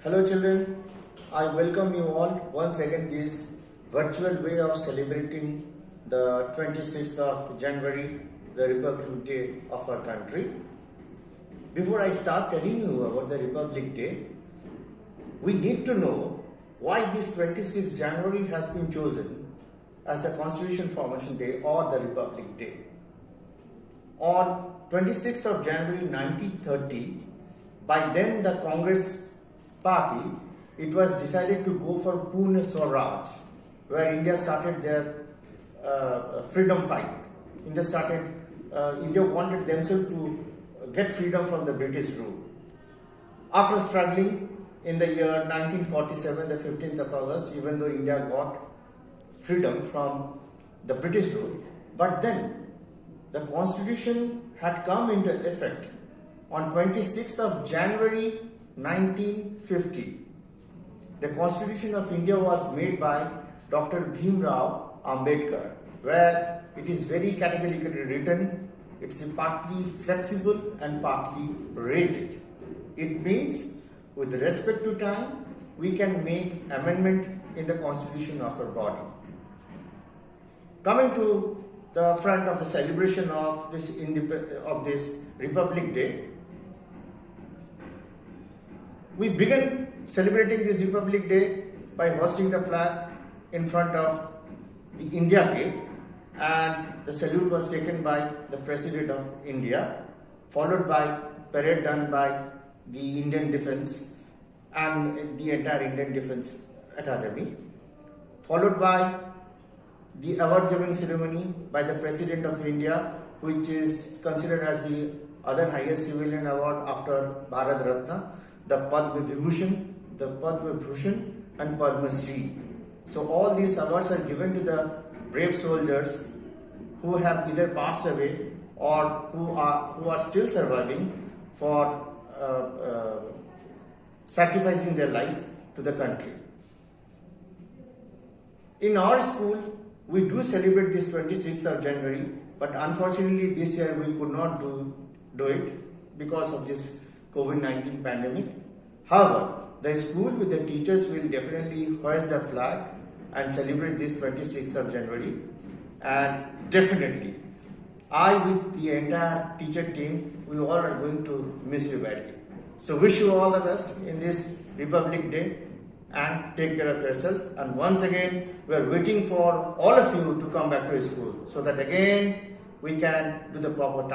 Hello children, I welcome you all once again this virtual way of celebrating the 26th of January, the Republic Day of our country. Before I start telling you about the Republic Day, we need to know why this 26th January has been chosen as the Constitution Formation Day or the Republic Day. On 26th of January 1930, by then the Congress party, it was decided to go for Pune Swaraj, where India started their freedom fight. India wanted themselves to get freedom from the British rule. After struggling in the year 1947, the 15th of August, even though India got freedom from the British rule, but then the constitution had come into effect on 26th of January 1950. The Constitution of India was made by Dr. Bhimrao Ambedkar, where it is very categorically written, it's partly flexible and partly rigid. It means with respect to time, we can make amendment in the Constitution of our body. Coming to the front of the celebration of this Republic Day, we began celebrating this Republic Day by hoisting the flag in front of the India Gate, and the salute was taken by the President of India, followed by parade done by the Indian Defence and the entire Indian Defence Academy, followed by the award giving ceremony by the President of India, which is considered as the other highest civilian award after Bharat Ratna, the Padma Vibhushan, the Padma Bhushan and Padma Shri. So all these awards are given to the brave soldiers who have either passed away or who are still surviving for sacrificing their life to the country. In our school, we do celebrate this 26th of January, but unfortunately this year we could not do it because of this COVID-19 pandemic. However, the school with the teachers will definitely hoist the flag and celebrate this 26th of January, and definitely I with the entire teacher team, we all are going to miss you badly. So wish you all the best in this Republic Day and take care of yourself, and once again we are waiting for all of you to come back to school so that again we can do the proper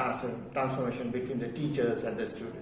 transformation between the teachers and the students.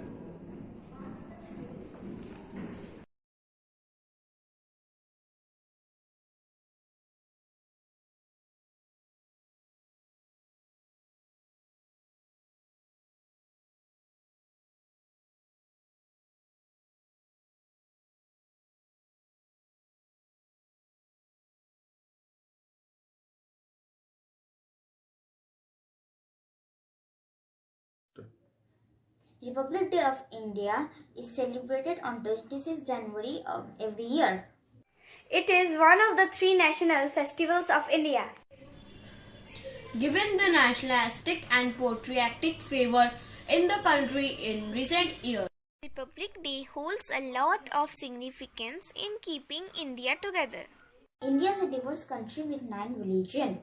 Republic Day of India is celebrated on 26 January of every year. It is one of the three national festivals of India. Given the nationalistic and patriotic favor in the country in recent years, Republic Day holds a lot of significance in keeping India together. India is a diverse country with 9 religions.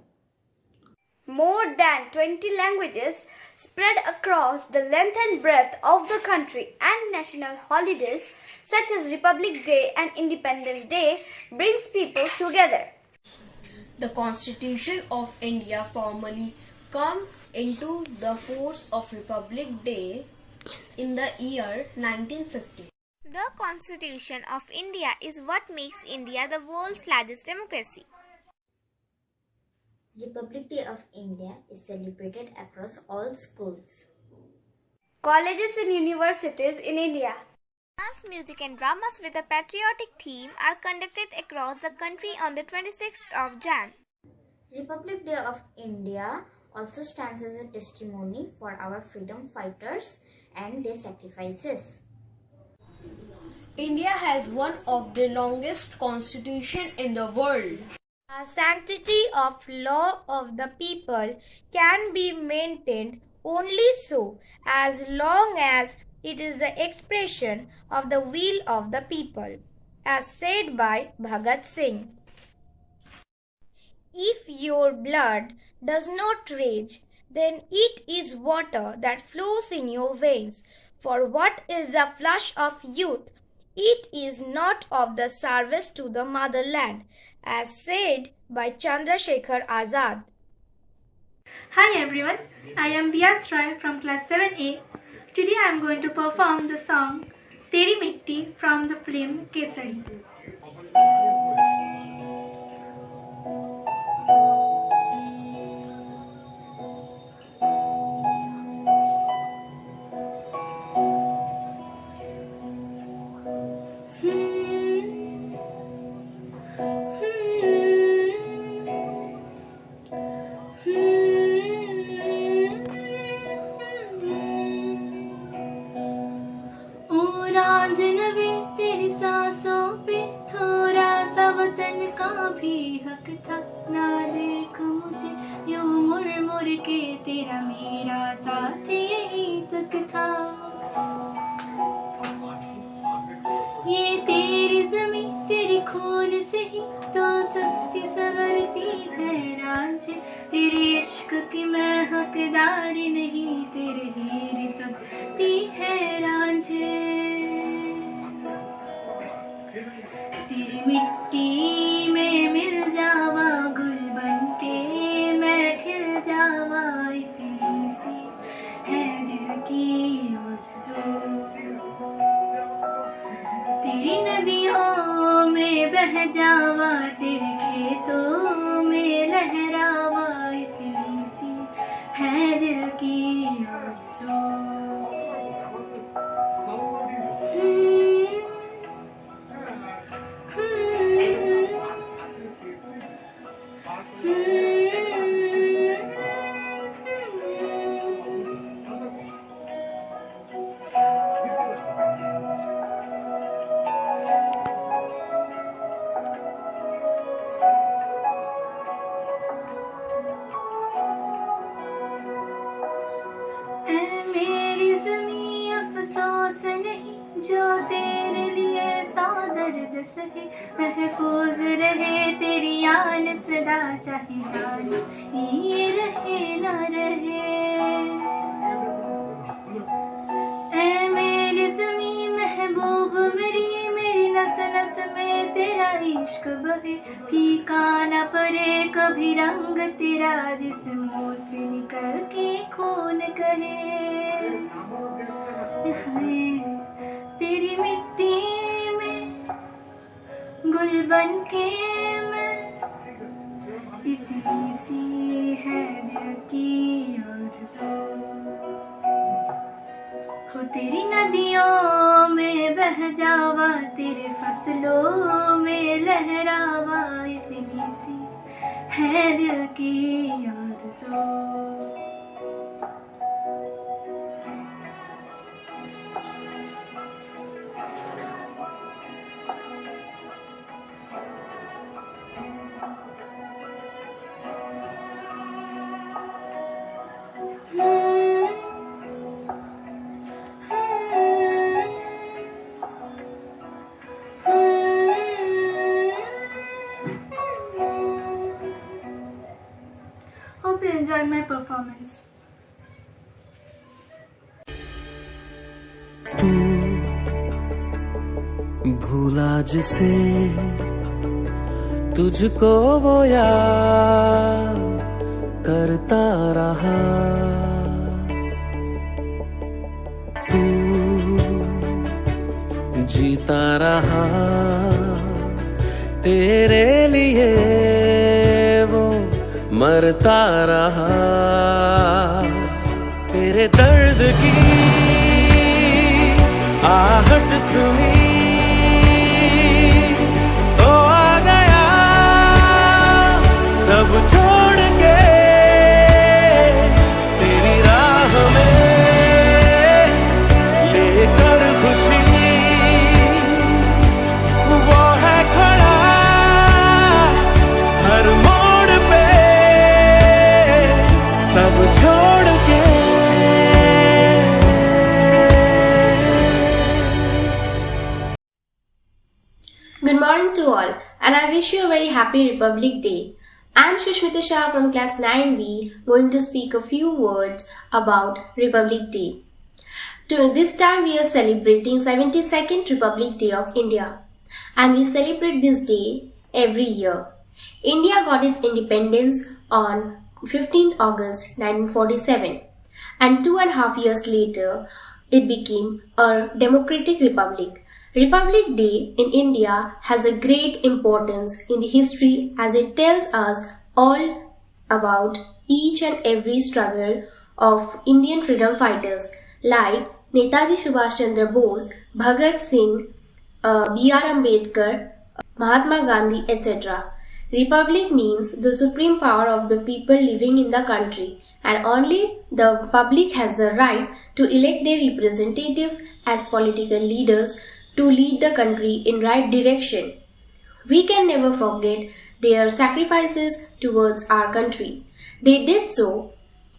More than 20 languages spread across the length and breadth of the country, and national holidays such as Republic Day and Independence Day brings people together. the Constitution of India formally came into the force of Republic Day in the year 1950. The Constitution of India is what makes India the world's largest democracy. Republic Day of India is celebrated across all schools, Colleges and universities in India. Dance, music and dramas with a patriotic theme are conducted across the country on the 26th of Jan. Republic Day of India also stands as a testimony for our freedom fighters and their sacrifices. India has one of the longest constitution in the world. The sanctity of law of the people can be maintained only so as long as It is the expression of the will of the people, as said by Bhagat Singh. If your blood does not rage, then it is water that flows in your veins. For what is the flush of youth? It is not of the service to the motherland, as said by Chandrasekhar Azad. Hi everyone, I am Bias Rai from class 7A. Today I am going to perform the song Teri Mitti from the film Kesari. जानवे तेरी सांसों पे थोड़ा सा वतन का भी हक था। ना देख मुझे यूं मुड़ मुड़ के, तेरा मेरा साथ यही तक था। ये तेरी ज़मीं तेरी खून से ही तो सस्ती संवरती है रांझे। तेरे इश्क की मैं हकदारी नहीं, तेरे हीरे तकती है रांझे। तेरी मिट्टी में मिल जावा गुल बनके, मैं खिल जावा इतनी सी है दिल की आरज़ू। तेरी नदियों में बह जावा, तेरे खेतों में लहरावा इतनी सी है दिल की आरज़ू। मेरी ज़मीं अफ़सोस नहीं जो तेरे लिए सौ दर्द सहे। महफूज रहे तेरी आन सदा, चाहे जान ये रहे न रहे। ऐ मेरी ज़मीं महबूब मेरी नस नस में तेरा इश्क बहे। फीका न पड़े कभी रंग तेरा, जिस मुँह से निकल के खून कहे। तेरी मिट्टी में गुल बन के मैं इतनी सी है दिल की आरज़ू। हो तेरी नदियों में बह जावा, तेरे फसलों में लहरावा इतनी सी है दिल की आरज़ू। Hope you enjoyed my performance. तू भूला जिसे तुझको वो याद करता रहा। तू जीता रहा तेरे लिए, वो मरता रहा। तेरे दर्द की आहट सुनी तो आ गया सब छोड़ के तेरी राह में, लेकर खुशी वो है खड़ा हर मोड़ पे सब छोड़ के। Good morning to all, and I wish you a very happy Republic Day. I am Shushmita Shah from class 9B, going to speak a few words about Republic Day. This time we are celebrating 72nd Republic Day of India, and we celebrate this day every year. India got its independence on 15th August 1947, and 2.5 years later it became a democratic republic. Republic Day in India has a great importance in the history as it tells us all about each and every struggle of Indian freedom fighters like Netaji Subhash Chandra Bose, Bhagat Singh, B.R. Ambedkar, Mahatma Gandhi, etc. Republic means the supreme power of the people living in the country, and only the public has the right to elect their representatives as political leaders to lead the country in right direction. We can never forget their sacrifices towards our country. They did so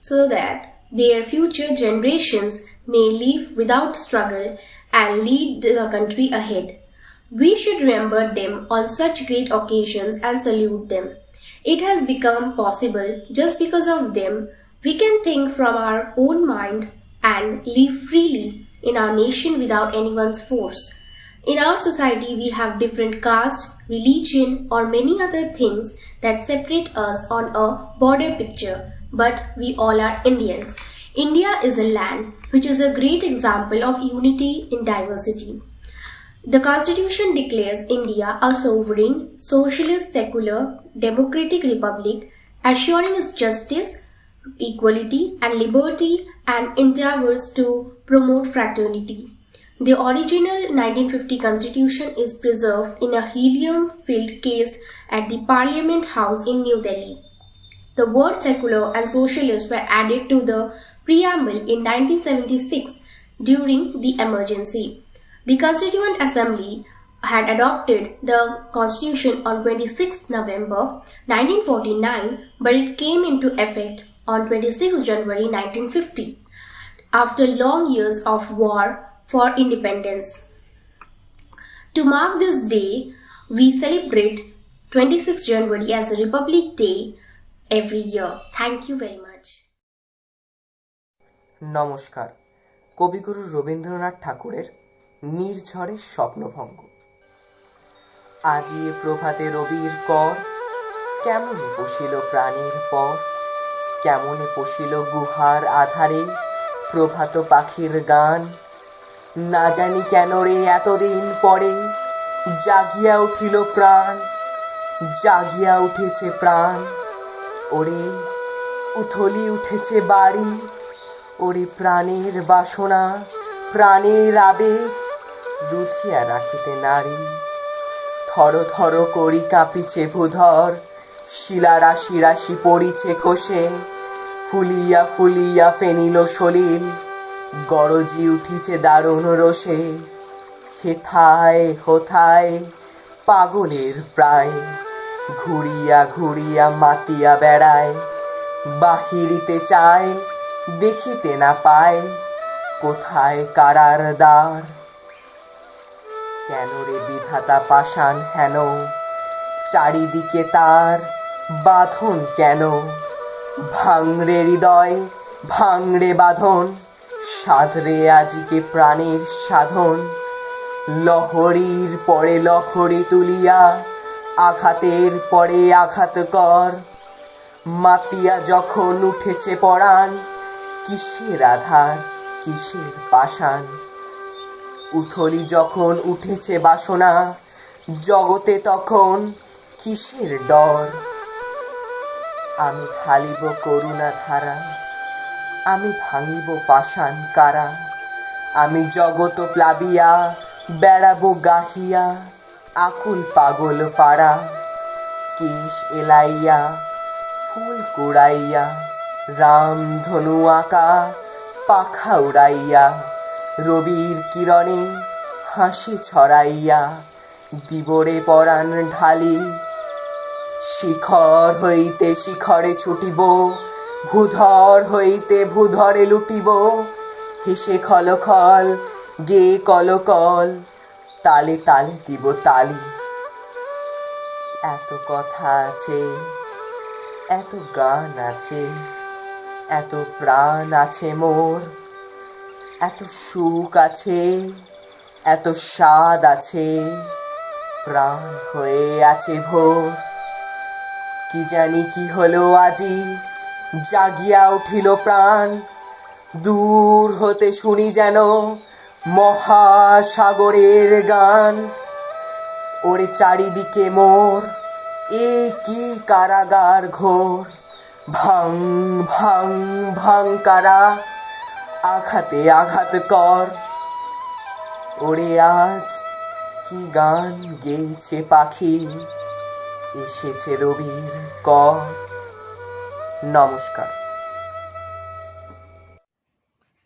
that their future generations may live without struggle and lead the country ahead. We should remember them on such great occasions and salute them. It has become possible just because of them. We can think from our own mind and live freely in our nation without anyone's force. In our society, we have different caste, religion, or many other things that separate us on a border picture, but we all are Indians. India is a land which is a great example of unity in diversity. The Constitution declares India a sovereign, socialist, secular, democratic republic, assuring its justice, equality, and liberty, and endeavors to promote fraternity. The original 1950 Constitution is preserved in a helium-filled case at the Parliament House in New Delhi. The words secular and socialist were added to the preamble in 1976 during the emergency. The Constituent Assembly had adopted the Constitution on 26 November 1949, but it came into effect on 26 January 1950 after long years of war for independence. To mark this day, we celebrate 26 January as a Republic Day every year. Thank you very much. নমস্কার। কবিগুরু রবীন্দ্রনাথ ঠাকুরের নির্ঝরে স্বপ্নভঙ্গ। আজি এ প্রভাতে রবির কর, কেমনে পশিল প্রাণের পর, কেমনে পশিল গুহার আধারে প্রভাত পাখির গান। না জানি কেন রে এতদিন পরে জাগিয়া উঠিল প্রাণ, জাগিয়া উঠেছে প্রাণ। ওরে উথলি উঠেছে বাড়ি, ওরে প্রাণের বাসনা, প্রাণের আবেগ রুধিয়া রাখিতে নারী। থর থর করি কাঁপিছে ভূধর, শিলা রাশি রাশি পড়িছে খসে, ফুলিয়া ফুলিয়া ফেনিল সলিল, গরজি উঠিছে দারুণ রোষে। হেথায় হোথায় পাগলের প্রায়, ঘুরিয়া ঘুরিয়া মাতিয়া বেড়ায়। বাহিরিতে চায় দেখিতে না পায়, কোথায় কারার দ্বার। কেন রে বিধাতা পাষাণ হেন, চারিদিকে তার বাঁধন কেন। ভাঙরে হৃদয় ভাঙরে বাঁধন, সাধরে আজিকে প্রাণের সাধন। লহরীর পরে লহরী তুলিয়া, আঘাতের পরে আঘাত কর। মাতিয়া যখন উঠেছে পরাণ, কিসের আধার কিসের পাষাণ। উথলি যখন উঠেছে বাসনা, জগতে তখন কিসের ডর। আমি ঢালিব করুণা ধারা, আমি ভাঙিব পাষাণ কারা। আমি জগত প্লাবিয়া বেড়াবো গাহিয়া, আকুল পাগল পাড়া। কেশ এলাইয়া ফুল কুড়াইয়া, রাম ধনু আঁকা পাখা উড়াইয়া। রবির কিরণে হাসি ছড়াইয়া, দিবরে পরাণ ঢালি। শিখর হইতে শিখরে ছুটিব, ভূধর হইতে ভূধরে লুটিব। হেসে খলখল গে কলকল, তালে তালে দিব তালি। এত কথা আছে, এত গান আছে, এত প্রাণ আছে মোর, এত সুখ আছে, এত স্বাদ আছে, প্রাণ হয়ে আছে ভোর। কি জানি কি হলো আজি, জাগিয়া উঠিল প্রাণ, দূর হতে শুনি যেন মহাসাগরের গান। ওরে চারিদিকে মোর, এ কি কারাগার ঘোর, ভাং ভাং ভাং কারা, আঘাতে আঘাত কর। ওরে আজ কি গান গেয়েছে পাখি, এসেছে রবির কর। নমস্কার।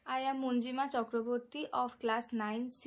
I am Munjima Chakraborty of class 9C.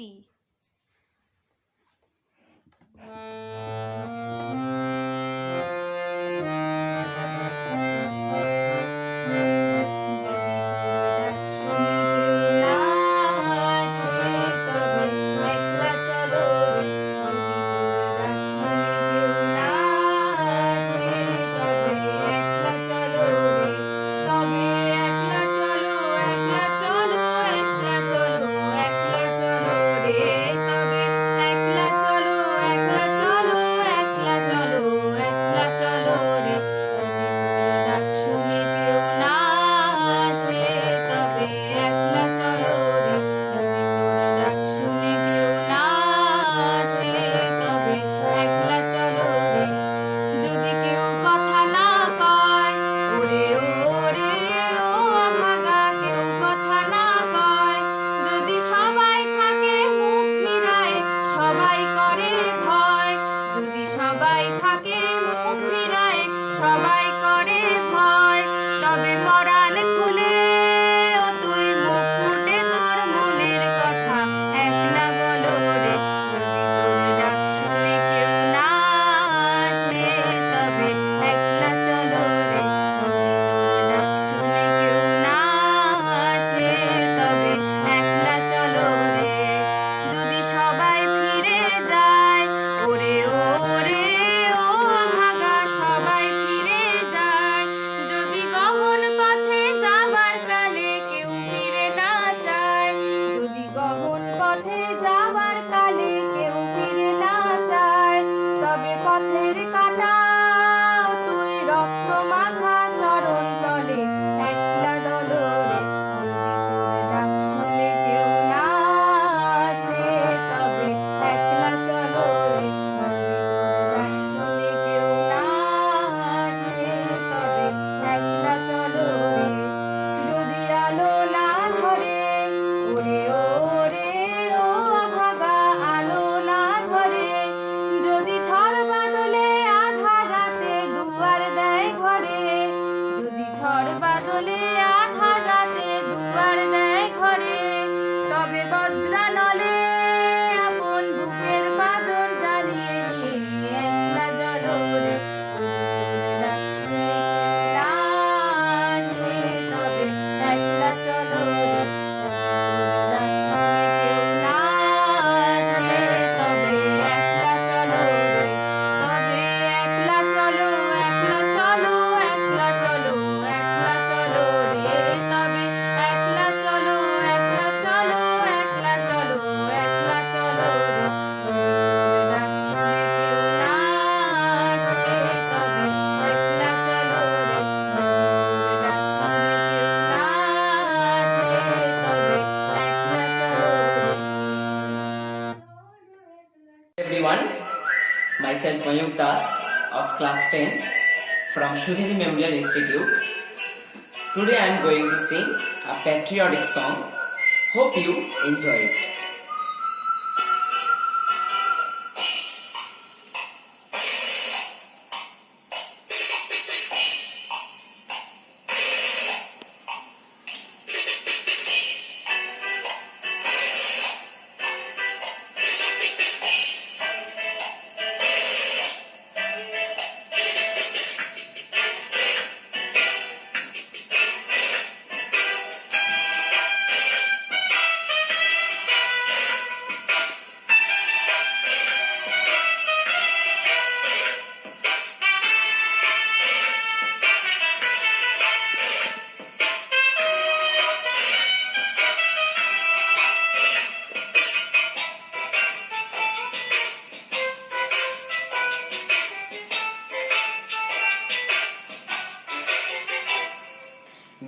Everyone, myself Mayuk Das of class 10 from Sudhiri Memorial Institute. Today I am going to sing a patriotic song. Hope you enjoy it.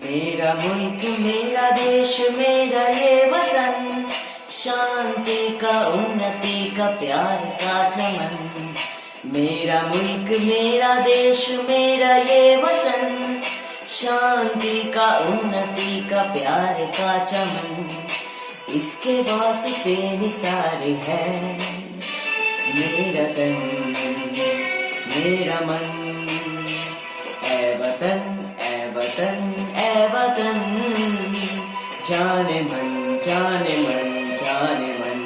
मेरा मुल्क मेरा देश मेरा ये वतन, शांति का उन्नति का प्यार का चमन। मेरा मुल्क मेरा देश मेरा ये वतन, शांति का उन्नति का प्यार का चमन। इसके वास्ते निसारे है मेरा तन मेरा मन। ऐ वतन ऐ वतन ऐ वतन, जाने मन जाने मन जाने मन।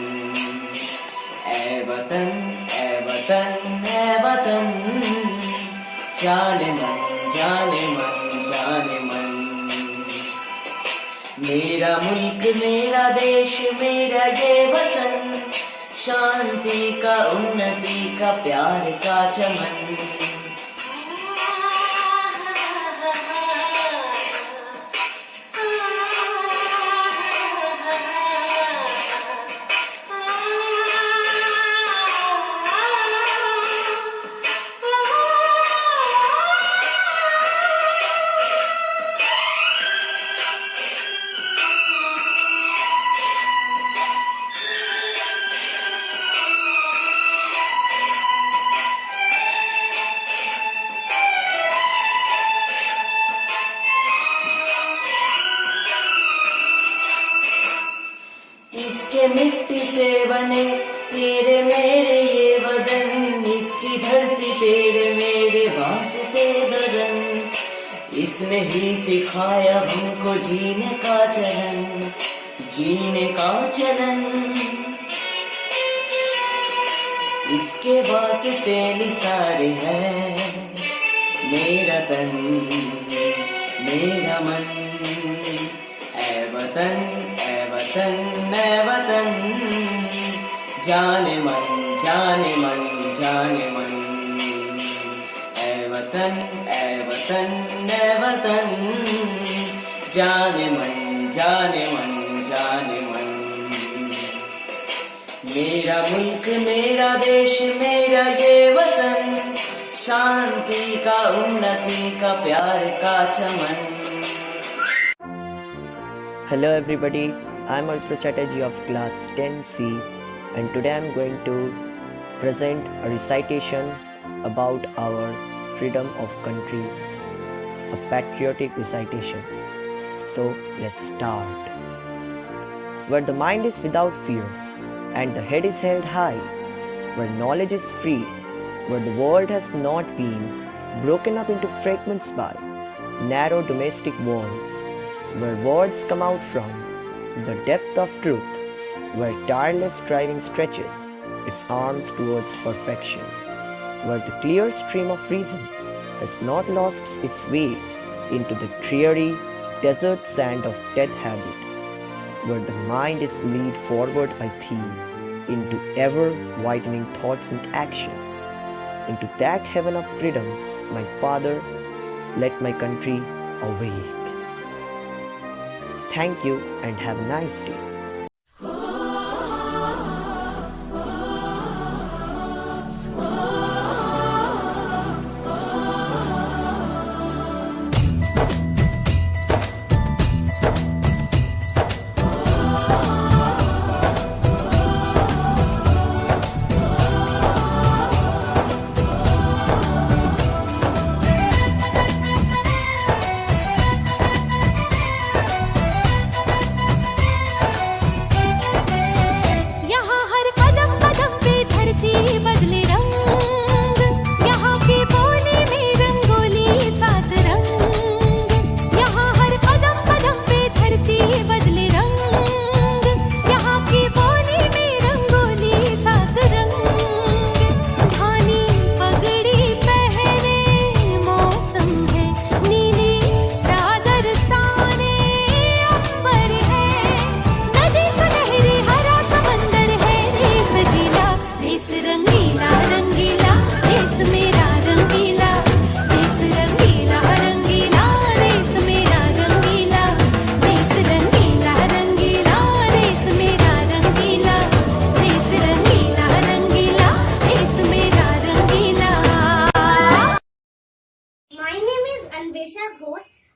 ऐ वतन ऐ वतन ऐ वतन, जाने मन जाने मन जाने मन। मेरा मुल्क मेरा देश मेरा ये वतन, शांति का उन्नति का प्यार का चमन। इसके मिट्टी से बने तेरे मेरे ये बदन, इसकी धरती तेरे मेरे वास्ते बदन। इसने ही सिखाया हमको जीने का चलन, जीने का चलन। इसके वास्ते निसारे है मेरा तन मेरा मन। ऐ वतन ऐ वतन ऐ वतन, जाने मन जाने मन जाने मन। ऐ वतन ऐ वतन ऐ वतन, जाने मन जाने मन जाने मन। मेरा मुल्क मेरा देश मेरा ये वतन, शांति का उन्नति का प्यार का चमन। Hello everybody, I am Arthur Chatterjee of class 10C, and today I am going to present a recitation about our freedom of country, a patriotic recitation. So let's start. Where the mind is without fear and the head is held high, where knowledge is free, where the world has not been broken up into fragments by narrow domestic walls, where words come out from the depth of truth, where tireless striving stretches its arms towards perfection, where the clear stream of reason has not lost its way into the dreary desert sand of death habit, where the mind is led forward by theme into ever-widening thoughts and action, into that heaven of freedom, my Father, let my country awake. Thank you and have a nice day.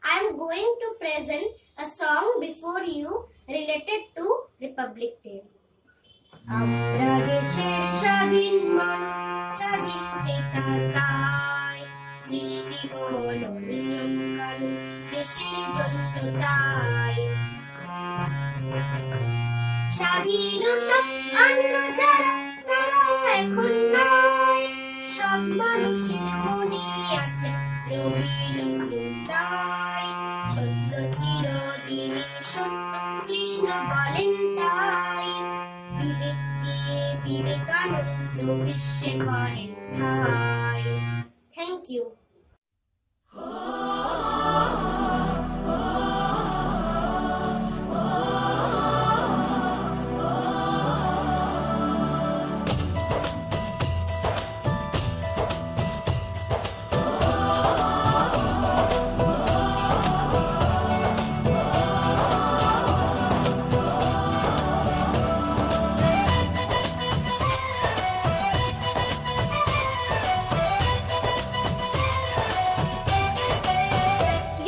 I am going to present দেশের জন্য তাই স্বাধীনতা আনল যারা তারা এখন নয় সব মানুষের মনে আছে রবি নজরুল তাই সত্য চিরদিনই সত্য কৃষ্ণ বলেন তাই বিবেক দিয়ে বিবেকানন্দ বিশ্বে করেন ঠাই থ্যাংক ইউ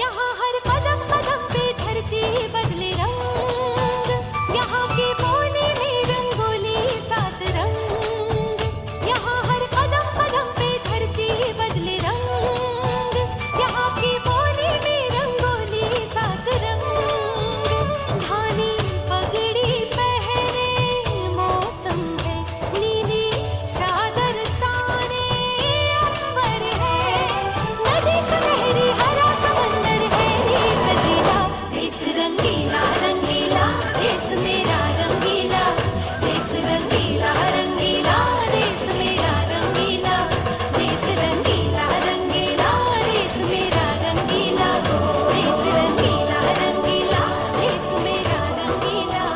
यहाँ हर कदम कदम पे धरती बदले रंग यहाँ के कोने में रंगोली सात रंग यहाँ हर कदम कदम पे धरती बदले रंग यहाँ के कोने में रंगोली सात रंग धानी पगड़ी पहने मौसम है नीली चादर ताने अंबर है नदी सुनहरी हरा समंदर है ये सजीला देश रंगीला रंगीला देश मेरा रंगीला देश रंगीला रंगीला देश मेरा रंगीला देश रंगीला रंगीला देश मेरा रंगीला देश रंगीला रंगीला देश मेरा रंगीला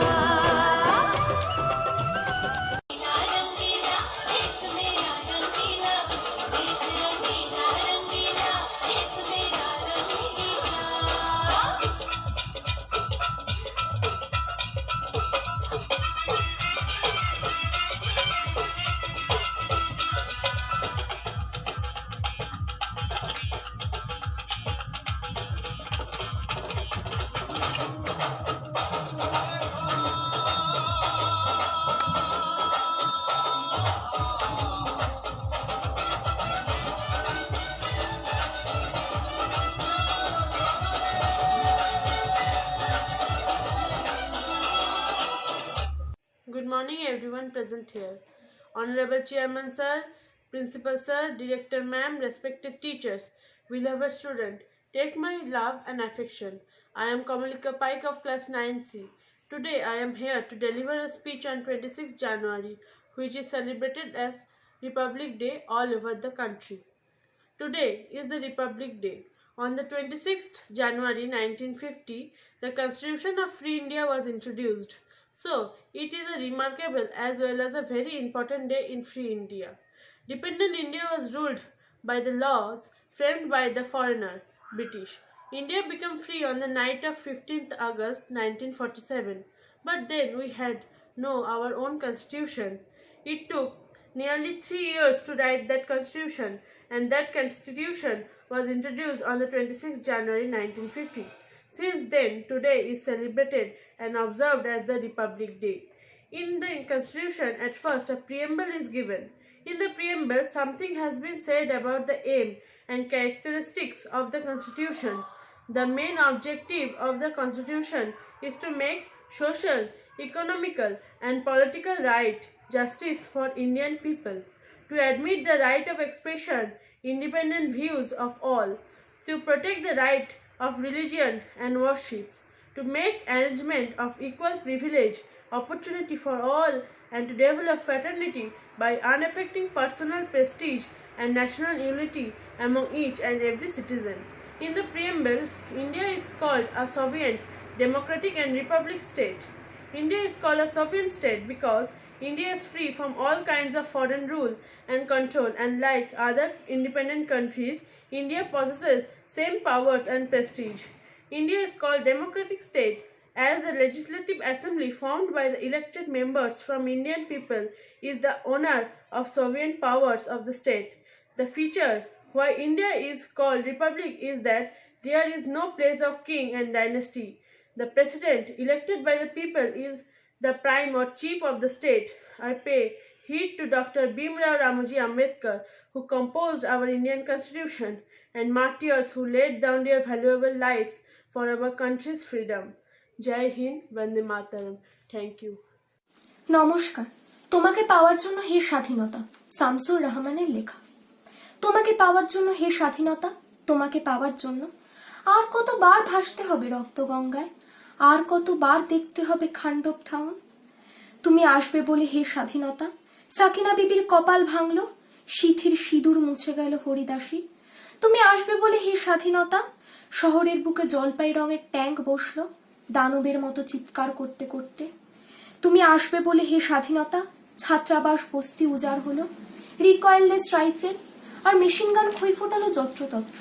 Good morning everyone present here. Honorable Chairman Sir, Principal Sir, Director Ma'am, respected teachers, beloved student, take my love and affection. I am Kamalika Paik of class 9C. Today I am here to deliver a speech on 26th January, which is celebrated as Republic Day all over the country. Today is the Republic Day. On the 26th January 1950, the Constitution of Free India was introduced. So, it is a remarkable as well as a very important day in Free India. Dependent India was ruled by the laws framed by the foreigner, British. India became free on the night of 15th August 1947. But then we had our own constitution. It took nearly 3 years to write that constitution, and that constitution was introduced on the 26th January 1950. Since then, today is celebrated and observed as the Republic Day. In the Constitution, at first a preamble is given. In the preamble, something has been said about the aim and characteristics of the Constitution. The main objective of the Constitution is to make social, economical and political right justice for Indian people, to admit the right of expression, independent views of all, to protect the right of religion and worship, to make arrangement of equal privilege, opportunity for all, and to develop fraternity by unaffecting personal prestige and national unity among each and every citizen. In the preamble, India is called a sovereign, democratic and republic state. India is called a sovereign state because India is free from all kinds of foreign rule and control, and like other independent countries, India possesses same powers and prestige. India is called democratic state as the legislative assembly formed by the elected members from Indian people is the owner of sovereign powers of the state. The feature why India is called republic is that there is no place of king and dynasty. The president elected by the people is the prime or chief of the state. I pay heed to Dr. Bhimrao Ramoji Ambedkar, who composed our Indian Constitution, and martyrs who laid down their valuable lives for our country's freedom. Jai Hind, Vande Mataram. Thank you. নমস্কার। তোমাকে পাওয়ার জন্য হে স্বাধীনতা, শামসুর রহমানের লেখা। তোমাকে পাওয়ার জন্য হে স্বাধীনতা, তোমাকে পাওয়ার জন্য আর কতবার ভাসতে হবে রক্ত গঙ্গায়, আর কতবার দেখতে হবে খান্ডব ঠাউন। তুমি আসবে বলে হে স্বাধীনতা, সাকিনা বিবির কপাল ভাঙলো, সিথির সিঁদুর মুছে গেল হরিদাসী। তুমি আসবে বলে হে স্বাধীনতা, শহরের বুকে জলপাই রঙের ট্যাঙ্ক বসলো দানবের মতো চিৎকার করতে করতে। তুমি আসবে বলে হে স্বাধীনতা, ছাত্রাবাস বস্তি উজাড় হলো, রিকয়েললেস রাইফেল আর মেশিন গান খই ফোটালো যত্রতত্র।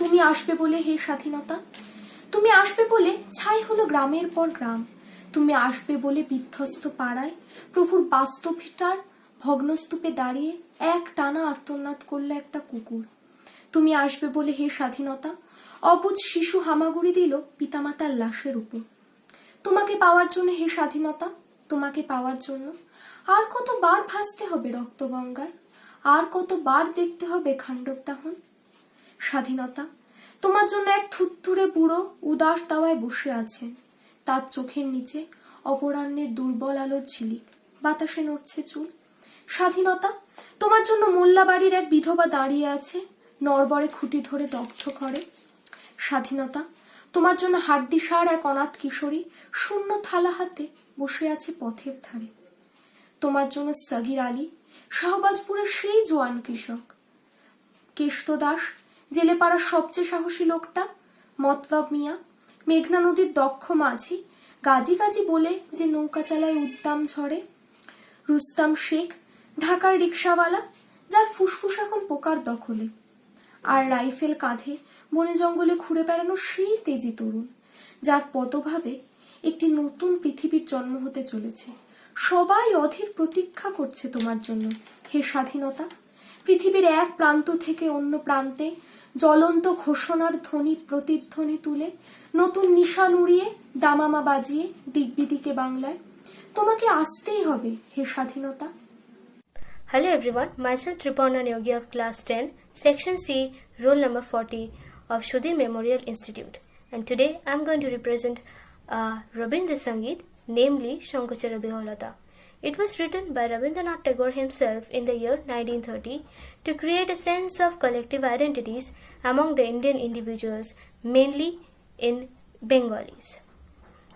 তুমি আসবে বলে হে স্বাধীনতা, তুমি আসবে বলে ছাই হলো গ্রামের পর গ্রাম। তুমি আসবে বলে বিধ্বস্ত পাড়ায় প্রভুর বাস্তবটার ভগ্নস্তূপে দাঁড়িয়ে এক টানা আর্তনাদ করলো একটা কুকুর। তুমি আসবে বলে হে স্বাধীনতা, অবুঝ শিশু হামাগুড়ি দিল পিতামাতার লাশের উপর। তোমাকে পাওয়ার জন্য হে স্বাধীনতা, তোমাকে পাওয়ার জন্য আর কতবার ভাসতে হবে রক্ত গঙ্গায়, আর কতবার দেখতে হবে খান্ডব দাহন। স্বাধীনতা, তোমার জন্য এক থুত্তুরে বুড়ো উদাস দাওয়ায় বসে আছেন, তার চোখের নিচে অপরাহ্নের দুর্বল আলোর ঝিলিক, বাতাসে নড়ছে চুল। স্বাধীনতা, তোমার জন্য মোল্লা বাড়ির এক বিধবা দাঁড়িয়ে আছে, নড়বড়ে খুঁটি ধরে দগ্ধ করে। স্বাধীনতা, তোমার জন্য হাড্ডিসার এক অনাথ কিশোরী শূন্য থালা হাতে বসে আছে পথের ধারে। তোমার জন্য সাগির আলী, শাহবাজপুরের সেই জোয়ান কৃষক, কেষ্ট দাস, জেলে পাড়ার সবচেয়ে সাহসী লোকটা, মতলব মিয়া, মেঘনা নদীর দক্ষ মাঝি, গাজি গাজি বলে যে নৌকা চালায় উদ্দাম ঝড়ে, রুস্তাম শেখ, ঢাকার রিক্সাওয়ালা, যার ফুসফুস এখন পোকার দখলে, আর রাইফেল কাঁধে বনে জঙ্গলে ঘুরে বেড়ানো সেই তেজি তরুণ, যার পদভাবে একটি নতুন পৃথিবীর জন্ম হতে চলেছে। সবাই অধীর প্রতীক্ষা করছে তোমার জন্য হে স্বাধীনতা। পৃথিবীর এক প্রান্ত থেকে অন্য প্রান্তে জ্বলন্ত ঘোষণার ধ্বনি প্রতিধ্বনি তুলে নতুন নিশান উড়িয়ে দামামা বাজিয়ে দিকবিদিকে বাংলায়। তোমাকে আসতেই হবে হে স্বাধীনতা। Hello everyone, myself Tripurna Yogi of class 10, section C, roll number 40 of Shudir Memorial Institute. And today I am going to represent Rabindra Sangeet, namely Shankachara Biholata. It was written by Rabindranath Tagore himself in the year 1930 to create a sense of collective identities among the Indian individuals, mainly in Bengalis.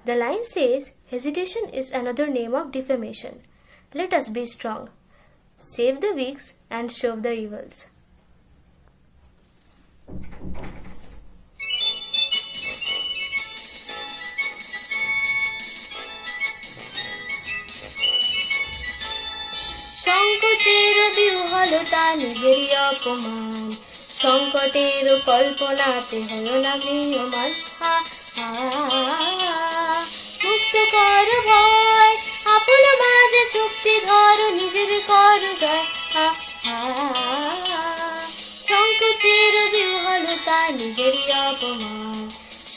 The line says, hesitation is another name of defamation. Let us be strong. Save the weak and shove the evils. সংকোচের বিহ্বলতা নিজেরই অপমান, সংকটের কল্পনাতে হলো না ম্রিয়মান। মুক্ত কর ভয়, আপন মাঝে শক্তি ধর, নিজের কর জয়। সংকোচের বিহ্বলতা নিজেরই অপমান,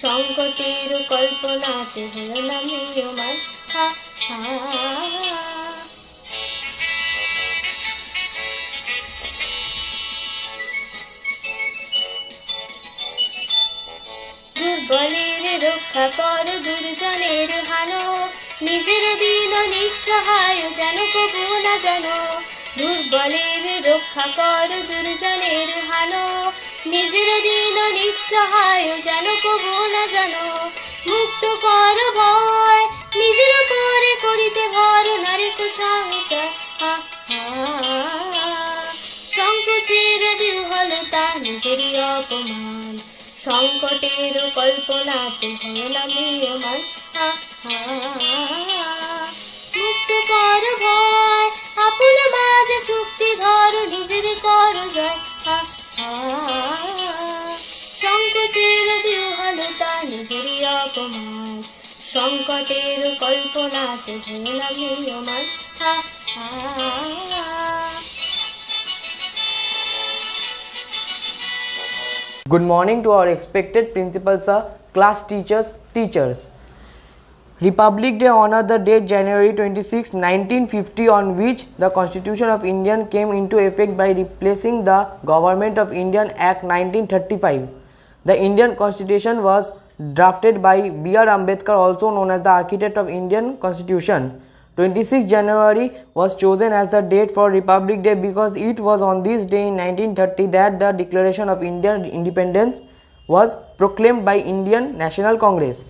সংকটের কল্পনাতে হলো না ম্রিয়মান। দুর্বলের রক্ষা কর, দুর্জনের হানো, নিজের দিন নিঃসহায় যেন কবু না জানো। দুর্বলের রক্ষা কর, দুর্জনের হানো, নিজের দিন নিঃসহায় যেন কবু না জানো। মুক্ত কর ভয়, নিজের পরে করিতে ভর, নারী কুসংসার। সংকোচের বিহ্বলতা নিজেরই অপমান, সংকটের কল্পনাতে হলো না ম্রিয়মান। মুক্ত কর ভয়, আপন মাঝে শক্তি ধর, নিজের কর জয়। সংকোচের বিহ্বলতা নিজেরই অপমান, সংকটের কল্পনাতে হলো না ম্রিয়মান। Good morning to our expected principals, class teachers. Republic Day honor the date January 26, 1950, on which the Constitution of India came into effect by replacing the Government of India Act 1935. The Indian Constitution was drafted by B.R. Ambedkar, also known as the architect of Indian Constitution. 26 January was chosen as the date for Republic Day because it was on this day in 1930 that the Declaration of Indian Independence was proclaimed by Indian National Congress.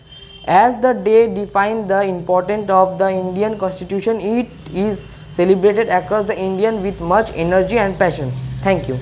As the day defined the importance of the Indian Constitution, it is celebrated across the India with much energy and passion. Thank you.